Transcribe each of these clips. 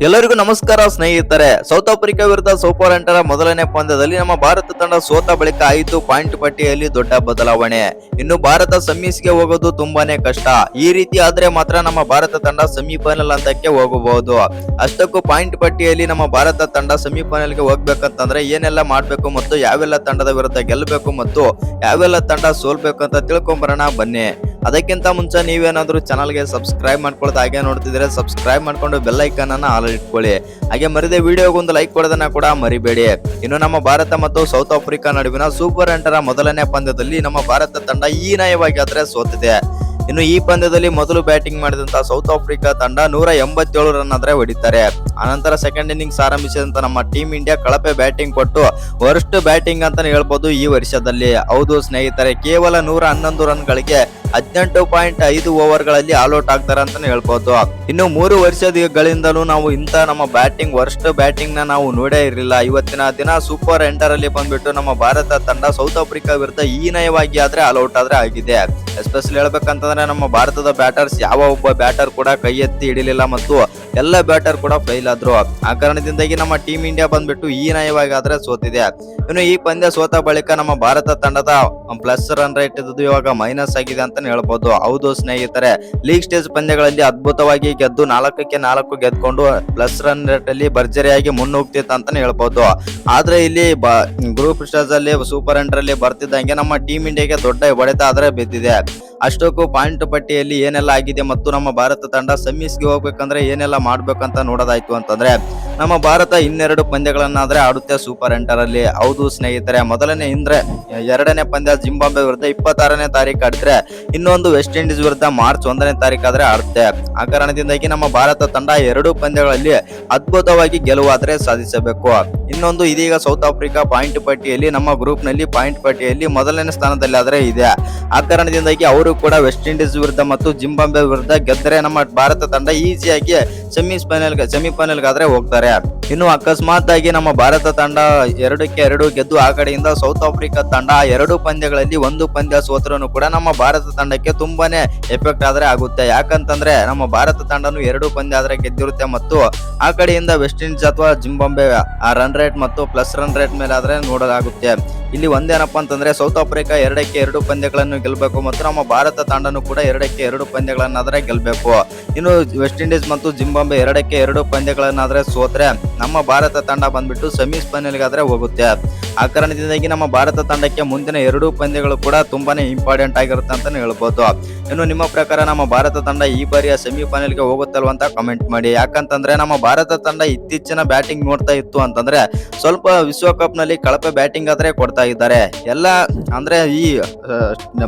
ಎಲ್ಲರಿಗೂ ನಮಸ್ಕಾರ ಸ್ನೇಹಿತರೆ. ಸೌತ್ ಆಫ್ರಿಕಾ ವಿರುದ್ಧ ಸೂಪರ್ ಎಂಟರ ಮೊದಲನೇ ಪಂದ್ಯದಲ್ಲಿ ನಮ್ಮ ಭಾರತ ತಂಡ ಸೋತ ಬಳಿಕ 5 ಪಾಯಿಂಟ್ ಪಟ್ಟಿಯಲ್ಲಿ ದೊಡ್ಡ ಬದಲಾವಣೆ. ಇನ್ನು ಭಾರತ ಸೆಮೀಸ್ಗೆ ಹೋಗೋದು ತುಂಬಾನೇ ಕಷ್ಟ. ಈ ರೀತಿ ಆದ್ರೆ ಮಾತ್ರ ನಮ್ಮ ಭಾರತ ತಂಡ ಸೆಮಿಫೈನಲ್ ಹಂತಕ್ಕೆ ಹೋಗಬಹುದು. ಅಷ್ಟಕ್ಕೂ ಪಾಯಿಂಟ್ ಪಟ್ಟಿಯಲ್ಲಿ ನಮ್ಮ ಭಾರತ ತಂಡ ಸೆಮಿಫೈನಲ್ಗೆ ಹೋಗ್ಬೇಕಂತಂದ್ರೆ ಏನೆಲ್ಲ ಮಾಡ್ಬೇಕು ಮತ್ತು ಯಾವೆಲ್ಲ ತಂಡದ ವಿರುದ್ಧ ಗೆಲ್ಲಬೇಕು ಮತ್ತು ಯಾವೆಲ್ಲ ತಂಡ ಸೋಲ್ಬೇಕು ಅಂತ ತಿಳ್ಕೊಂಬರೋಣ ಬನ್ನಿ. ಅದಕ್ಕಿಂತ ಮುಂಚೆ ನೀವೇನಾದ್ರೂ ಚಾನಲ್ಗೆ ಸಬ್ಸ್ಕ್ರೈಬ್ ಮಾಡ್ಕೊಳ್ಳೋದು ಹಾಗೆ ನೋಡ್ತಿದ್ರೆ ಸಬ್ಸ್ಕ್ರೈಬ್ ಮಾಡ್ಕೊಂಡು ಬೆಲ್ ಐಕಾನ್ ಅನ್ನ ಆಲ್ ಇಟ್ಕೊಳ್ಳಿ. ಹಾಗೆ ಮರಿದೆ ವಿಡಿಯೋಗೊಂದು ಲೈಕ್ ಕೊಡೋದನ್ನ ಕೂಡ ಮರಿಬೇಡಿ. ಇನ್ನು ನಮ್ಮ ಭಾರತ ಮತ್ತು ಸೌತ್ ಆಫ್ರಿಕಾ ನಡುವಿನ ಸೂಪರ್ ಎಂಟರ ಮೊದಲನೇ ಪಂದ್ಯದಲ್ಲಿ ನಮ್ಮ ಭಾರತ ತಂಡ ಹೀನಾಯವಾಗಿ ಆದ್ರೆ ಸೋತಿದೆ. ಇನ್ನು ಈ ಪಂದ್ಯದಲ್ಲಿ ಮೊದಲು ಬ್ಯಾಟಿಂಗ್ ಮಾಡಿದಂತ ಸೌತ್ ಆಫ್ರಿಕಾ ತಂಡ 187 ರನ್ ಆದ್ರೆ ಹೊಡಿತಾರೆ. ಆನಂತರ ಸೆಕೆಂಡ್ ಇನ್ನಿಂಗ್ಸ್ ಆರಂಭಿಸಿದಂತ ನಮ್ಮ ಟೀಮ್ ಇಂಡಿಯಾ ಕಳಪೆ ಬ್ಯಾಟಿಂಗ್ ಕೊಟ್ಟು ವರ್ಸ್ಟ್ ಬ್ಯಾಟಿಂಗ್ ಅಂತಾನೆ ಹೇಳ್ಬೋದು ಈ ವರ್ಷದಲ್ಲಿ. ಹೌದು ಸ್ನೇಹಿತರೆ, ಕೇವಲ 111 ರನ್ ಗಳಿಗೆ 18.5 ಓವರ್ಗಳಲ್ಲಿ ಆಲ್ಔಟ್ ಆಗ್ತಾರೆ ಅಂತಾನೆ ಹೇಳ್ಬೋದು. ಇನ್ನು 3 ವರ್ಷಗಳಿಂದಲೂ ನಾವು ಇಂತ ನಮ್ಮ ಬ್ಯಾಟಿಂಗ್ ವರ್ಸ್ಟ್ ಬ್ಯಾಟಿಂಗ್ ನ ನಾವು ನೋಡೇ ಇರಲಿಲ್ಲ. ಇವತ್ತಿನ ದಿನ ಸೂಪರ್ ಎಂಟರ್ ಅಲ್ಲಿ ಬಂದ್ಬಿಟ್ಟು ನಮ್ಮ ಭಾರತ ತಂಡ ಸೌತ್ ಆಫ್ರಿಕಾ ವಿರುದ್ಧ ಹೀನಾಯವಾಗಿ ಆದ್ರೆ ಆಲ್ಔಟ್ ಆದ್ರೆ ಆಗಿದೆ. ಎಸ್ಪೆಷಲಿ ಹೇಳ್ಬೇಕಂತಂದ್ರೆ ನಮ್ಮ ಭಾರತದ ಬ್ಯಾಟರ್ಸ್ ಯಾವ ಒಬ್ಬ ಬ್ಯಾಟರ್ ಕೂಡ ಕೈ ಎತ್ತಿ ಹಿಡಿಲಿಲ್ಲ ಮತ್ತು ಎಲ್ಲ ಬ್ಯಾಟರ್ ಕೂಡ ಫೇಲ್ ಆದ್ರು. ಆ ಕಾರಣದಿಂದಾಗಿ ನಮ್ಮ ಟೀಮ್ ಇಂಡಿಯಾ ಬಂದ್ಬಿಟ್ಟು ಹೀನಾಯವಾಗಿ ಆದ್ರೆ ಸೋತಿದೆ. ಇನ್ನು ಈ ಪಂದ್ಯ ಸೋತ ಬಳಿಕ ನಮ್ಮ ಭಾರತ ತಂಡದ ಪ್ಲಸ್ ರನ್ ರೇಟ್ ಇದ್ದು ಇವಾಗ ಮೈನಸ್ ಆಗಿದೆ ಅಂತಾನೆ ಹೇಳ್ಬೋದು. ಹೌದು ಸ್ನೇಹಿತರೆ, ಲೀಗ್ ಸ್ಟೇಜ್ ಪಂದ್ಯಗಳಲ್ಲಿ ಅದ್ಭುತವಾಗಿ ಗೆದ್ದು 4ಕ್ಕೆ 4 ಗೆದ್ಕೊಂಡು ಪ್ಲಸ್ ರನ್ ರೇಟ್ ಅಲ್ಲಿ ಭರ್ಜರಿಯಾಗಿ ಮುನ್ನುಗ್ತಿತ್ತು ಅಂತಾನೆ ಹೇಳ್ಬೋದು. ಆದ್ರೆ ಇಲ್ಲಿ ಗ್ರೂಪ್ ಸ್ಟೇಜ್ ಅಲ್ಲಿ ಸೂಪರ್ ಎಂಟರ್ ಅಲ್ಲಿ ಬರ್ತಿದ್ದಂಗೆ ನಮ್ಮ ಟೀಮ್ ಇಂಡಿಯಾಗೆ ದೊಡ್ಡ ಹೊಡೆತ ಆದ್ರೆ ಬಿದ್ದಿದೆ. ಅಷ್ಟಕ್ಕೂ ಪಾಯಿಂಟ್ ಪಟ್ಟಿಯಲ್ಲಿ ಏನೆಲ್ಲ ಆಗಿದೆ ಮತ್ತು ನಮ್ಮ ಭಾರತ ತಂಡ ಸೆಮೀಸ್ಗೆ ಹೋಗ್ಬೇಕಂದ್ರೆ ಏನೆಲ್ಲ ಮಾಡ್ಬೇಕಂತ ನೋಡೋದಾಯ್ತು ಅಂತಂದ್ರೆ ನಮ್ಮ ಭಾರತ 12 ಪಂದ್ಯಗಳನ್ನಾದ್ರೆ ಆಡುತ್ತೆ ಸೂಪರ್ ಎಂಟರ್ ಅಲ್ಲಿ. ಹೌದು ಸ್ನೇಹಿತರೆ, ಮೊದಲನೇ ಎರಡನೇ ಪಂದ್ಯ ಜಿಂಬಾಬ್ವೆ ವಿರುದ್ಧ 26ನೇ ತಾರೀಕು ಆಡಿದ್ರೆ ಇನ್ನೊಂದು ವೆಸ್ಟ್ ಇಂಡೀಸ್ ವಿರುದ್ಧ ಮಾರ್ಚ್ 1ನೇ ತಾರೀಕು ಆದ್ರೆ ಆಡುತ್ತೆ. ಆ ಕಾರಣದಿಂದಾಗಿ ನಮ್ಮ ಭಾರತ ತಂಡ 2 ಪಂದ್ಯಗಳಲ್ಲಿ ಅದ್ಭುತವಾಗಿ ಗೆಲುವಾದ್ರೆ ಸಾಧಿಸಬೇಕು. ಇನ್ನೊಂದು, ಇದೀಗ ಸೌತ್ ಆಫ್ರಿಕಾ ಪಾಯಿಂಟ್ ಪಟ್ಟಿಯಲ್ಲಿ ನಮ್ಮ ಗ್ರೂಪ್ ನಲ್ಲಿ ಪಾಯಿಂಟ್ ಪಟ್ಟಿಯಲ್ಲಿ ಮೊದಲನೇ ಸ್ಥಾನದಲ್ಲಿ ಆದ್ರೆ ಇದೆ. ಆ ಕಾರಣದಿಂದಾಗಿ ಅವರು ಕೂಡ ವೆಸ್ಟ್ ಇಂಡೀಸ್ ವಿರುದ್ಧ ಮತ್ತು ಜಿಂಬಾಬ್ವೆ ವಿರುದ್ಧ ಗೆದ್ದರೆ ನಮ್ಮ ಭಾರತ ತಂಡ ಈಸಿಯಾಗಿ ಸೆಮಿಫೈನಲ್ ಆದ್ರೆ ಹೋಗ್ತಾರೆ. ಇನ್ನು ಅಕಸ್ಮಾತ್ ಆಗಿ ನಮ್ಮ ಭಾರತ ತಂಡ 2ಕ್ಕೆ 2 ಗೆದ್ದು ಆ ಕಡೆಯಿಂದ ಸೌತ್ ಆಫ್ರಿಕಾ ತಂಡ 2 ಪಂದ್ಯಗಳಲ್ಲಿ 1 ಪಂದ್ಯ ಸೋತರೂ ಕೂಡ ನಮ್ಮ ಭಾರತ ತಂಡಕ್ಕೆ ತುಂಬಾನೇ ಎಫೆಕ್ಟ್ ಆದ್ರೆ ಆಗುತ್ತೆ. ಯಾಕಂತಂದ್ರೆ ನಮ್ಮ ಭಾರತ ತಂಡನು 2 ಪಂದ್ಯ ಆದ್ರೆ ಗೆದ್ದಿರುತ್ತೆ ಮತ್ತು ಆ ಕಡೆಯಿಂದ ವೆಸ್ಟ್ ಇಂಡೀಸ್ ಅಥವಾ ಜಿಂಬಾಬ್ವೆ ಆ ರನ್ ರೇಟ್ ಮತ್ತು ಪ್ಲಸ್ ರನ್ ರೇಟ್ ಮೇಲೆ ಆದ್ರೆ ನೋಡಲಾಗುತ್ತೆ. ಇಲ್ಲಿ ಒಂದೇನಪ್ಪ ಅಂತಂದ್ರೆ ಸೌತ್ ಆಫ್ರಿಕಾ 2ಕ್ಕೆ 2 ಪಂದ್ಯಗಳನ್ನು ಗೆಲ್ಲಬೇಕು ಮತ್ತು ನಮ್ಮ ಭಾರತ ತಂಡನು ಕೂಡ 2ಕ್ಕೆ 2 ಪಂದ್ಯಗಳನ್ನಾದ್ರೆ ಗೆಲ್ಲಬೇಕು. ಇನ್ನು ವೆಸ್ಟ್ ಇಂಡೀಸ್ ಮತ್ತು ಜಿಂಬಾಬ್ವೆ 2ಕ್ಕೆ 2 ಪಂದ್ಯಗಳನ್ನಾದ್ರೆ ಸೋತ್ರೆ ನಮ್ಮ ಭಾರತ ತಂಡ ಬಂದ್ಬಿಟ್ಟು ಸೆಮಿಫೈನಲ್ಗೆ ಆದ್ರೆ ಹೋಗುತ್ತೆ. ಆ ಕಾರಣದಿಂದಾಗಿ ನಮ್ಮ ಭಾರತ ತಂಡಕ್ಕೆ ಮುಂದಿನ 2 ಪಂದ್ಯಗಳು ಕೂಡ ತುಂಬಾನೇ ಇಂಪಾರ್ಟೆಂಟ್ ಆಗಿರುತ್ತೆ ಅಂತಾನೆ ಹೇಳ್ಬೋದು. ಇನ್ನು ನಿಮ್ಮ ಪ್ರಕಾರ ನಮ್ಮ ಭಾರತ ತಂಡ ಈ ಬಾರಿಯ ಸೆಮಿಫೈನಲ್ಗೆ ಹೋಗುತ್ತಲ್ವ ಅಂತ ಕಮೆಂಟ್ ಮಾಡಿ. ಯಾಕಂತಂದ್ರೆ ನಮ್ಮ ಭಾರತ ತಂಡ ಇತ್ತೀಚಿನ ಬ್ಯಾಟಿಂಗ್ ನೋಡ್ತಾ ಇತ್ತು ಅಂತಂದ್ರೆ ಸ್ವಲ್ಪ ವಿಶ್ವಕಪ್ ನಲ್ಲಿ ಕಳಪೆ ಬ್ಯಾಟಿಂಗ್ ಆದ್ರೆ ಕೊಡ್ತಾ ಇದ್ದಾರೆ. ಎಲ್ಲ ಅಂದ್ರೆ ಈ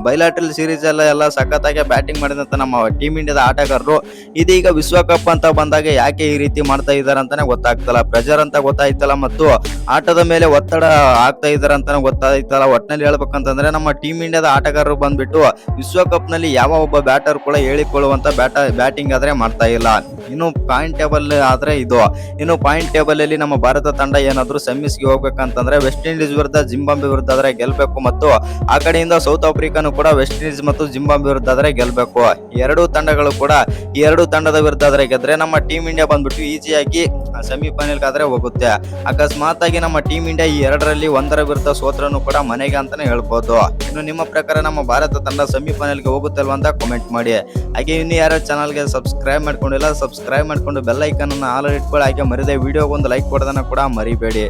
ಬೈಲಾಟರಲ್ ಸೀರೀಸ್ ಎಲ್ಲ ಸಖತ್ತಾಗಿ ಬ್ಯಾಟಿಂಗ್ ಮಾಡಿದಂತ ನಮ್ಮ ಟೀಮ್ ಇಂಡಿಯಾದ ಆಟಗಾರರು ಇದೀಗ ವಿಶ್ವಕಪ್ ಅಂತ ಬಂದಾಗ ಯಾಕೆ ಈ ರೀತಿ ಮಾಡ್ತಾ ಇದ್ದಾರೆ ಅಂತಾನೆ ಗೊತ್ತಾಗ್ತಲ್ಲ. ಪ್ರೆಷರ್ ಅಂತ ಗೊತ್ತಾಯ್ತಲ್ಲ ಮತ್ತು ಆಟದ ಮೇಲೆ ಒತ್ತಡ ಆಗ್ತಾ ಇದಾರೆ ಅಂತಾನೆ ಗೊತ್ತಾಯ್ತಲ್ಲ. ಒಟ್ಟಿನಲ್ಲಿ ಹೇಳ್ಬೇಕಂತಂದ್ರೆ ನಮ್ಮ ಟೀಮ್ ಇಂಡಿಯಾದ ಆಟಗಾರರು ಬಂದ್ಬಿಟ್ಟು ವಿಶ್ವಕಪ್ ನಲ್ಲಿ ಯಾವ ಒಬ್ಬ ಬ್ಯಾಟರ್ ಕೂಡ ಹೇಳಿಕೊಳ್ಳುವಂತ ಬ್ಯಾಟಿಂಗ್ ಆದ್ರೆ ಮಾಡ್ತಾ ಇಲ್ಲ. ಇನ್ನು ಪಾಯಿಂಟ್ ಟೇಬಲ್ ಆದ್ರೆ ಇದು. ಇನ್ನು ಪಾಯಿಂಟ್ ಟೇಬಲ್ ಅಲ್ಲಿ ನಮ್ಮ ಭಾರತ ತಂಡ ಏನಾದ್ರು ಸೆಮೀಸ್ಗೆ ಹೋಗ್ಬೇಕಂತಂದ್ರೆ ವೆಸ್ಟ್ ಇಂಡೀಸ್ ವಿರುದ್ಧ ಜಿಂಬಾಬ್ವೆ ವಿರುದ್ಧ ಆದ್ರೆ ಗೆಲ್ಬೇಕು ಮತ್ತು ಆ ಕಡೆಯಿಂದ ಸೌತ್ ಆಫ್ರಿಕಾನು ಕೂಡ ವೆಸ್ಟ್ ಇಂಡೀಸ್ ಮತ್ತು ಜಿಂಬಾಬ್ವೆ ವಿರುದ್ಧ ಆದ್ರೆ ಗೆಲ್ಬೇಕು. 2 ತಂಡಗಳು ಕೂಡ ಈ 2 ತಂಡದ ವಿರುದ್ಧ ಆದ್ರೆ ಗೆದ್ರೆ ನಮ್ಮ ಟೀಮ್ ಇಂಡಿಯಾ ಬಂದ್ಬಿಟ್ಟು ಈಸಿಯಾಗಿ ಸೆಮಿಫೈನಲ್ ಆದ್ರೆ ಹೋಗುತ್ತೆ. ಅಕಸ್ಮಾತ್ ಆಗಿ ನಮ್ಮ ಟೀಮ್ ಇಂಡಿಯಾ ಈ 2ರಲ್ಲಿ 1 ವಿರುದ್ಧ ಸೋತ್ರನು ಕೂಡ ಮನೆಗೆ ಅಂತಾನೆ ಹೇಳ್ಬೋದು. ಇನ್ನು ನಿಮ್ಮ ಪ್ರಕಾರ ನಮ್ಮ ಭಾರತ ತಂಡ ಸೆಮಿಫೈನಲ್ಗೆ ಹೋಗುತ್ತಲ್ವ ಅಂತ ಕಾಮೆಂಟ್ ಮಾಡಿ. ಹಾಗೆ ಇನ್ನು ಯಾರು ಚಾನಲ್ಗೆ ಸಬ್ಸ್ಕ್ರೈಬ್ ಮಾಡ್ಕೊಂಡಿಲ್ಲ ಸಬ್ಸ್ಕ್ರೈಬ್ ಮಾಡ್ಕೊಂಡು ಬೆಲ್ ಐಕಾನ್ ಅನ್ನು ಆಲ್ ಇಟ್ಕೊಳ್ಳಿ. ಹಾಗೆ ಮರಿದೆ ವಿಡಿಯೋಗೊಂದು ಲೈಕ್ ಕೊಡೋದನ್ನ ಕೂಡ ಮರಿಬೇಡಿ.